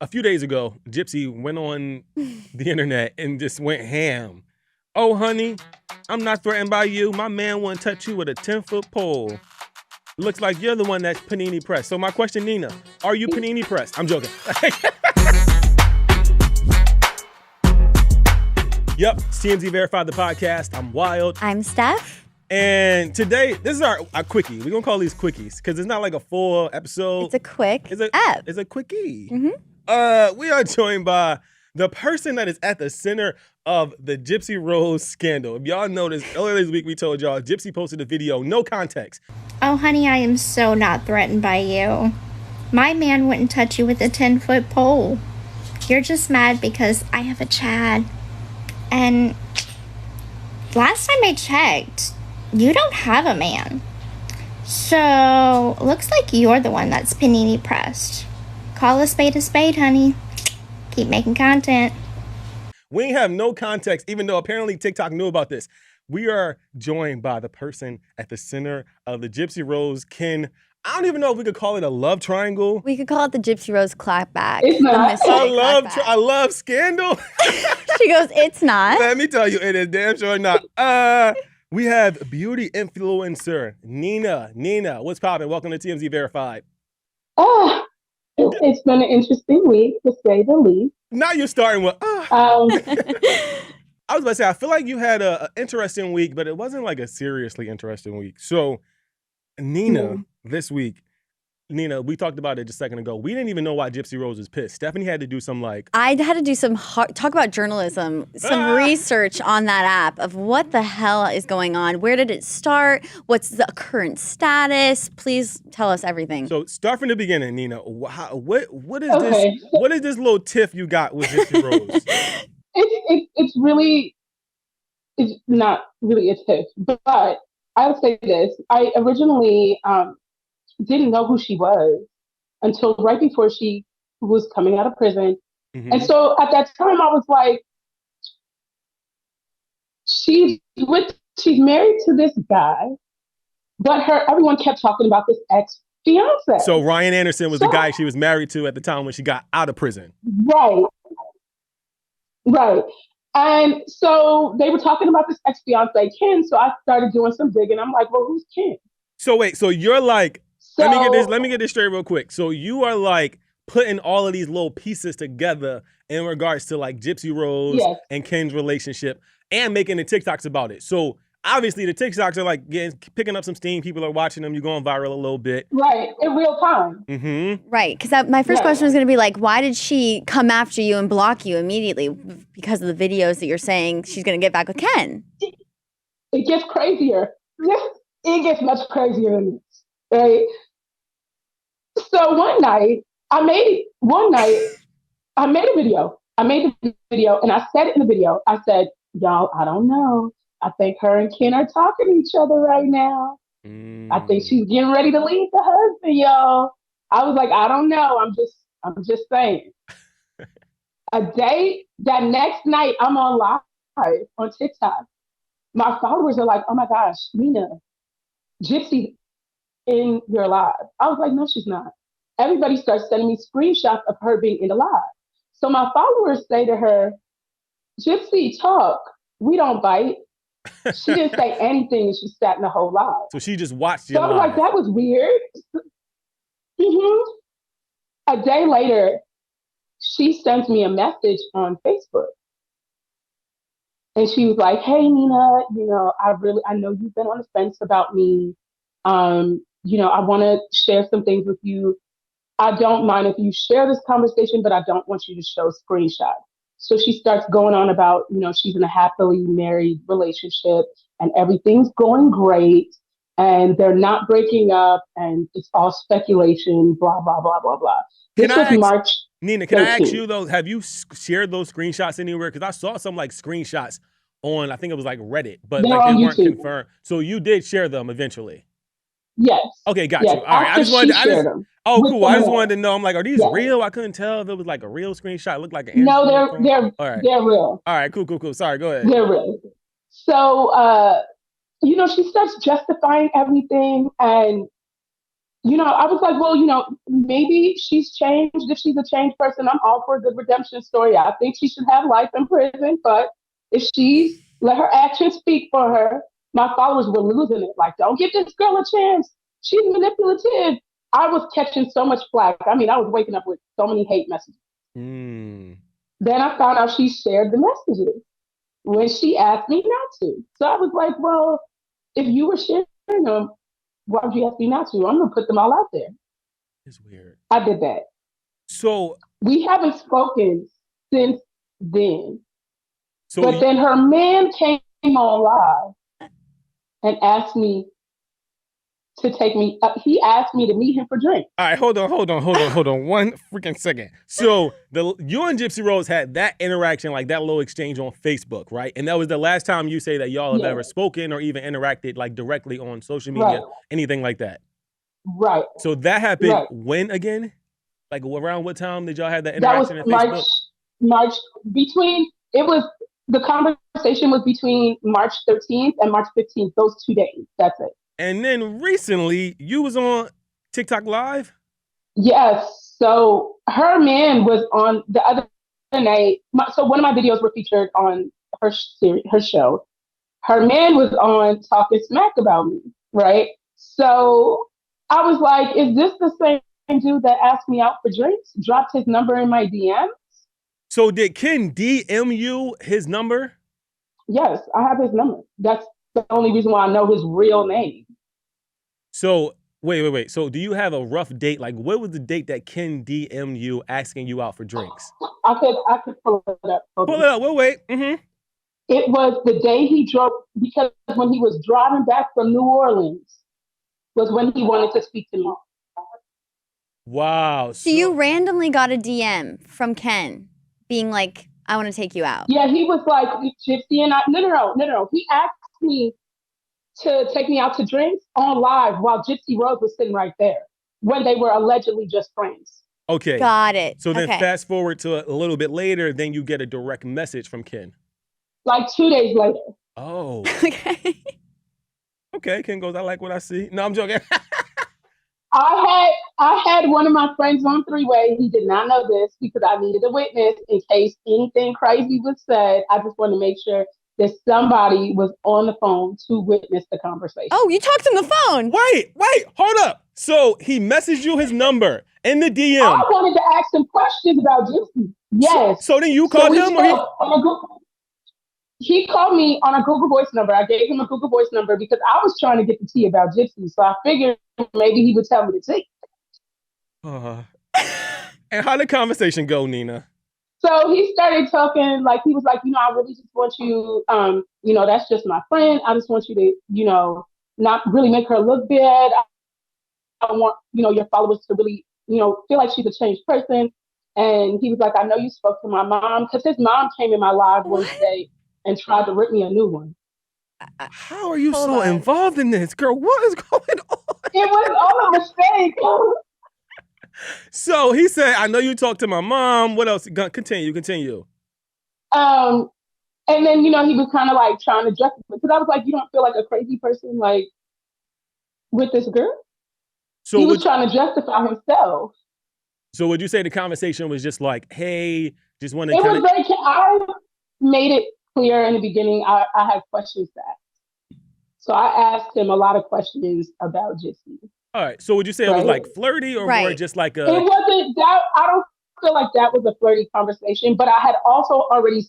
A few days ago, Gypsy went on the internet and just went ham. Oh, honey, I'm not threatened by you. My man wouldn't touch you with a 10-foot pole. Looks like you're the one that's panini pressed. So my question, Nina, are you panini pressed? I'm joking. Yep, TMZ Verified the podcast. I'm Wild. I'm Steph. And today, this is our quickie. We're going to call these quickies because it's not like a full episode. It's a quick app. It's a quickie. Mm-hmm. We are joined by the person that is at the center of the Gypsy Rose scandal. If y'all noticed, earlier this week we told y'all Gypsy posted a video, no context. Oh, honey, I am so not threatened by you. My man wouldn't touch you with a 10-foot pole. You're just mad because I have a Chad. And last time I checked, you don't have a man. So, looks like you're the one that's panini pressed. Call a spade, honey. Keep making content. We have no context, even though apparently TikTok knew about this. We are joined by the person at the center of the Gypsy Rose I don't even know if we could call it a love triangle. We could call it the Gypsy Rose clapback. It's not. I love scandal. She goes, it's not. Let me tell you, it is damn sure not. We have beauty influencer Nina. Nina, what's poppin'? Welcome to TMZ Verified. Oh, it's been an interesting week, to say the least. Now you're starting with, I was about to say, I feel like you had an interesting week, but it wasn't like a seriously interesting week. So, Nina, this week, Nina, we talked about it just a second ago. We didn't even know why Gypsy Rose was pissed. Stephanie had to do some I had to do some talk about journalism, some research on that app of what the hell is going on. Where did it start? What's the current status? Please tell us everything. So start from the beginning, Nina. What is this? What is this little tiff you got with Gypsy Rose? It's not really a tiff, but I would say this. I originally didn't know who she was until right before she was coming out of prison. Mm-hmm. And so at that time I was like, she's married to this guy, but everyone kept talking about this ex-fiance. So Ryan Anderson was the guy she was married to at the time when she got out of prison. Right. And so they were talking about this ex-fiance, Ken. So I started doing some digging. I'm like, well, who's Ken? So wait, so you're like, let me get this straight real quick. So you are like putting all of these little pieces together in regards to like Gypsy Rose and Ken's relationship and making the TikToks about it. So obviously the TikToks are like picking up some steam. People are watching them. You're going viral a little bit. Right, in real time. Mm-hmm. Right, because my first question was going to be like, why did she come after you and block you immediately? Because of the videos that you're saying she's going to get back with Ken. It gets crazier. It gets much crazier than this, right? So one night I made a video. I made the video and I said it in the video. I said, y'all, I don't know. I think her and Ken are talking to each other right now. I think she's getting ready to leave the husband, y'all. I was like, I don't know. I'm just saying. That next night, I'm on live on TikTok. My followers are like, oh my gosh, Nina, Gypsy in your live. I was like, no, she's not. Everybody starts sending me screenshots of her being in the live. So my followers say to her, Gypsy, talk. We don't bite. She didn't say anything and she sat in the whole live. So she just watched your live. So I was like, that was weird. A day later, she sent me a message on Facebook. And she was like, hey, Nina, I know you've been on the fence about me. I want to share some things with you. I don't mind if you share this conversation, but I don't want you to show screenshots. So she starts going on about, she's in a happily married relationship and everything's going great and they're not breaking up and it's all speculation, blah, blah, blah, blah, blah. March. Nina, can 13th. I ask you though, have you shared those screenshots anywhere? Because I saw some like screenshots on, I think it was like Reddit, but they weren't confirmed. So you did share them eventually? Yes. Okay, got you. All right. I just wanted to know. I'm like, are these real? I couldn't tell if it was like a real screenshot. It looked like an No, they're real. All right, cool. Sorry, go ahead. They're real. So, she starts justifying everything, and I was like, well, maybe she's changed. If she's a changed person, I'm all for a good redemption story. I think she should have life in prison, but if she's let her actions speak for her, my followers were losing it. Like, don't give this girl a chance. She's manipulative. I was catching so much flack. I mean, I was waking up with so many hate messages. Then I found out she shared the messages when she asked me not to. So I was like, well, if you were sharing them, why would you ask me not to? I'm going to put them all out there. It's weird. I did that. So we haven't spoken since then. So but then her man came on live and asked me to take me. He asked me to meet him for drinks. All right, hold on. 1 freaking second. So you and Gypsy Rose had that interaction, like that little exchange on Facebook, right? And that was the last time you say that y'all have ever spoken or even interacted like directly on social media, anything like that. Right. So that happened when again? Like around what time did y'all have that interaction on Facebook? March the conversation was between March 13th and March 15th, those 2 days. That's it. And then recently, you was on TikTok Live? Yes. So her man was on the other night. So one of my videos were featured on her show. Her man was on talking smack about me, right? So I was like, is this the same dude that asked me out for drinks? Dropped his number in my DM? So did Ken DM you his number? Yes, I have his number. That's the only reason why I know his real name. So wait. So do you have a rough date? Like what was the date that Ken DM'd you asking you out for drinks? I could pull it up. Pull it up. We'll wait. It was the day he drove, because when he was driving back from New Orleans was when he wanted to speak to me. Wow. So you randomly got a DM from Ken being like, I want to take you out. Yeah, he was like, Gypsy and I, no. He asked me to take me out to drinks on live while Gypsy Rose was sitting right there when they were allegedly just friends. Okay. Got it. So then fast forward to a little bit later, then you get a direct message from Ken. Like 2 days later. Oh. Okay. Okay, Ken goes, I like what I see. No, I'm joking. I had one of my friends on three-way. He did not know this because I needed a witness in case anything crazy was said. I just wanted to make sure that somebody was on the phone to witness the conversation. Oh, you talked on the phone. Wait, hold up. So he messaged you his number in the DM. I wanted to ask him questions about Gypsy. Yes. So then you called him he called me on a Google Voice number. I gave him a Google Voice number because I was trying to get the tea about Gypsy. So I figured maybe he would tell me the tea. And how did the conversation go, Nina? So he started talking, like, he was like, I really just want you, that's just my friend. I just want you to, not really make her look bad. I want, your followers to really, feel like she's a changed person. And he was like, I know you spoke to my mom, because his mom came in my live Wednesday and tried to rip me a new one. How are you so involved in this, girl? What is going on? It was all a mistake. So he said, I know you talked to my mom. What else? Continue. And then, he was kind of like trying to justify, because I was like, you don't feel like a crazy person, like, with this girl? So he was trying to justify himself. So would you say the conversation was just like, hey, just want to I made it clear in the beginning, I had questions to ask. So I asked him a lot of questions about Gypsy. All right. So would you say it was like flirty or more just like a... It wasn't that. I don't feel like that was a flirty conversation, but I had also already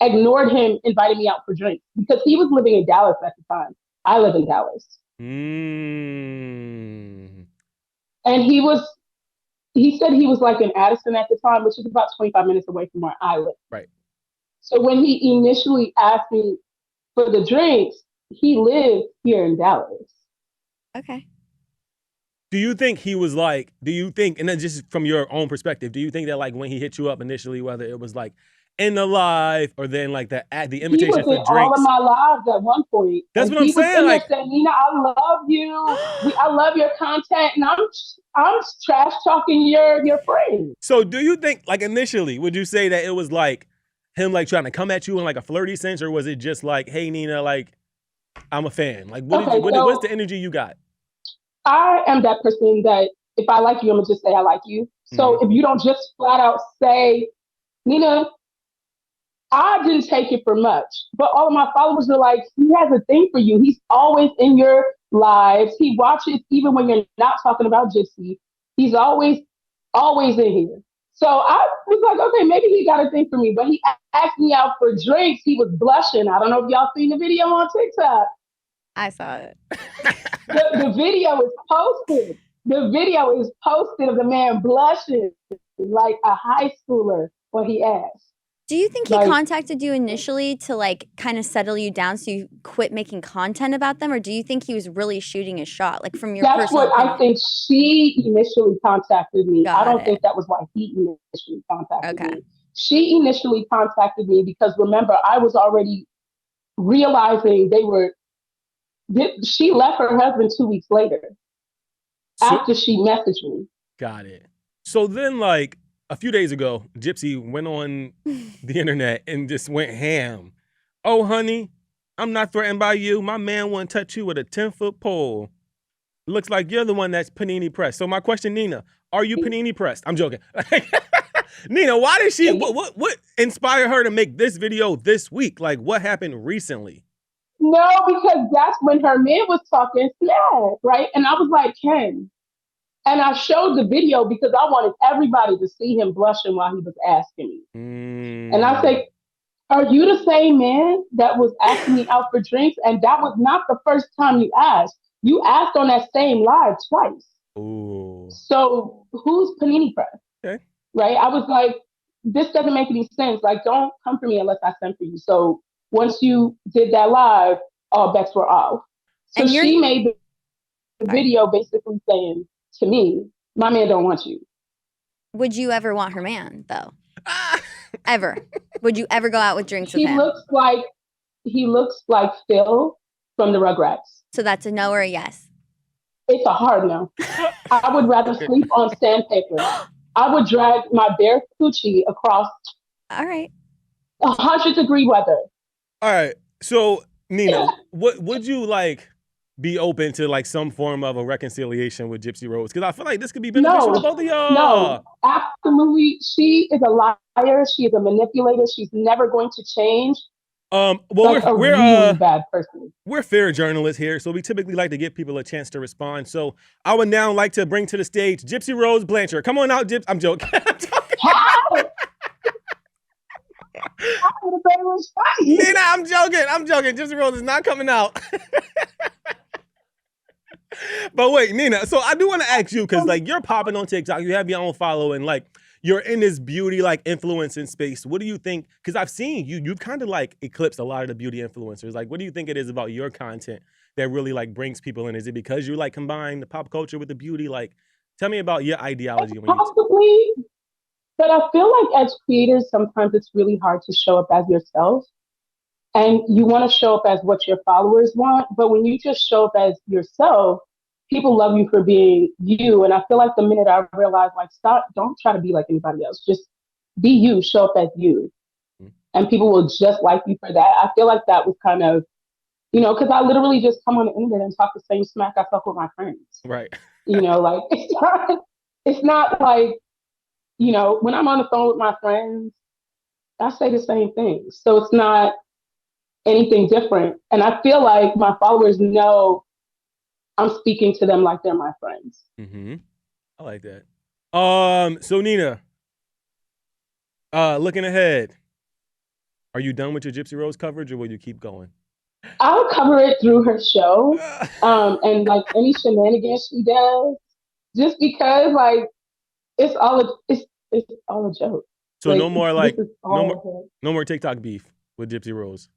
ignored him inviting me out for drinks because he was living in Dallas at the time. I live in Dallas. And he said he was like in Addison at the time, which is about 25 minutes away from where I live. Right. So when he initially asked me for the drinks, he lived here in Dallas. Okay. Do you think he was like, and then just from your own perspective, do you think that like when he hit you up initially, whether it was like in the live or then like the invitation for drinks? All of my lives at one point. That's what I'm saying. Like, saying, Nina, I love you. I love your content, and I'm trash talking your friend. So do you think like initially, would you say that it was like him like trying to come at you in like a flirty sense, or was it just like, hey Nina, like I'm a fan? Like what's the energy you got? I am that person that if I like you, I'm gonna just say I like you. So if you don't just flat out say, Nina, I didn't take it for much, but all of my followers are like, he has a thing for you. He's always in your lives. He watches even when you're not talking about Gypsy. He's always in here. So I was like, okay, maybe he got a thing for me. But he asked me out for drinks. He was blushing. I don't know if y'all seen the video on TikTok. I saw it. The video is posted. The video is posted of the man blushing like a high schooler when he asked. Do you think he contacted you initially to like kind of settle you down so you quit making content about them? Or do you think he was really shooting a shot? Like from your personal opinion? I think she initially contacted me. I don't think that was why he initially contacted me. She initially contacted me because remember, I was already realizing she left her husband 2 weeks later after she messaged me. Got it. So then like, a few days ago, Gypsy went on the internet and just went ham. Oh, honey, I'm not threatened by you. My man won't touch you with a 10-foot pole. Looks like you're the one that's panini pressed. So my question, Nina, are you panini pressed? I'm joking. Nina, why did she, what inspired her to make this video this week? Like what happened recently? No, because that's when her man was talking smack, right? And I was like, Ken. And I showed the video because I wanted everybody to see him blushing while he was asking me. And I said, are you the same man that was asking me out for drinks? And that was not the first time you asked. You asked on that same live twice. Ooh. So who's panini press? Okay. Right? I was like, this doesn't make any sense. Like, don't come for me unless I send for you. So once you did that live, all bets were off. So she made the video basically saying, to me, my man don't want you. Would you ever want her man, though? Ever? Would you ever go out with drinks with him? He looks like Phil from the Rugrats. So that's a no or a yes? It's a hard no. I would rather sleep on sandpaper. I would drag my bare coochie across 100-degree weather. All right. So, Nina, what would you like be open to like some form of a reconciliation with Gypsy Rose? Because I feel like this could be beneficial to both of y'all. No, absolutely. She is a liar. She is a manipulator. She's never going to change. Well, like we're a really bad person. We're fair journalists here, so we typically like to give people a chance to respond. So I would now like to bring to the stage Gypsy Rose Blanchard. Come on out, Gypsy. I'm joking. Nina, I'm joking. Gypsy Rose is not coming out. But wait, Nina, so I do want to ask you, because like you're popping on TikTok, you have your own following, like you're in this beauty like influencing space. What do you think? Because I've seen you've kind of like eclipsed a lot of the beauty influencers. Like, what do you think it is about your content that really like brings people in? Is it because you like combine the pop culture with the beauty? Like, tell me about your ideology. Possibly, but I feel like as creators, sometimes it's really hard to show up as yourself. And you want to show up as what your followers want. But when you just show up as yourself, people love you for being you. And I feel like the minute I realized, like, don't try to be like anybody else. Just be you, show up as you. And people will just like you for that. I feel like that was kind of, because I literally just come on the internet and talk the same smack I talk with my friends. Right. Like, it's not like, when I'm on the phone with my friends, I say the same thing. So it's not anything different. And I feel like my followers know I'm speaking to them like they're my friends. Mm-hmm. I like that. So Nina, looking ahead, are you done with your Gypsy Rose coverage, or will you keep going? I'll cover it through her show, and like any shenanigans she does, just because like it's all a joke. So like, no more TikTok beef with Gypsy Rose.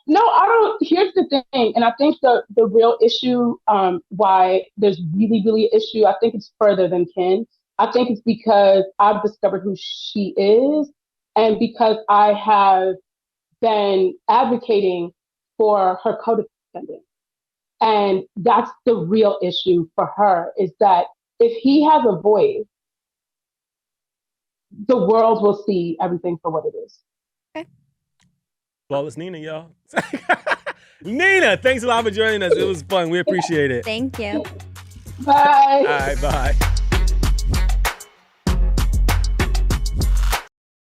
No, I don't. Here's the thing, and I think the real issue, why there's really an issue, I think it's further than Ken. I think it's because I've discovered who she is, and because I have been advocating for her codependent. And that's the real issue for her, is that if he has a voice, the world will see everything for what it is. Okay. Flawless Nina, y'all. Nina, thanks a lot for joining us. It was fun. We appreciate it. Thank you. Bye. All right, bye.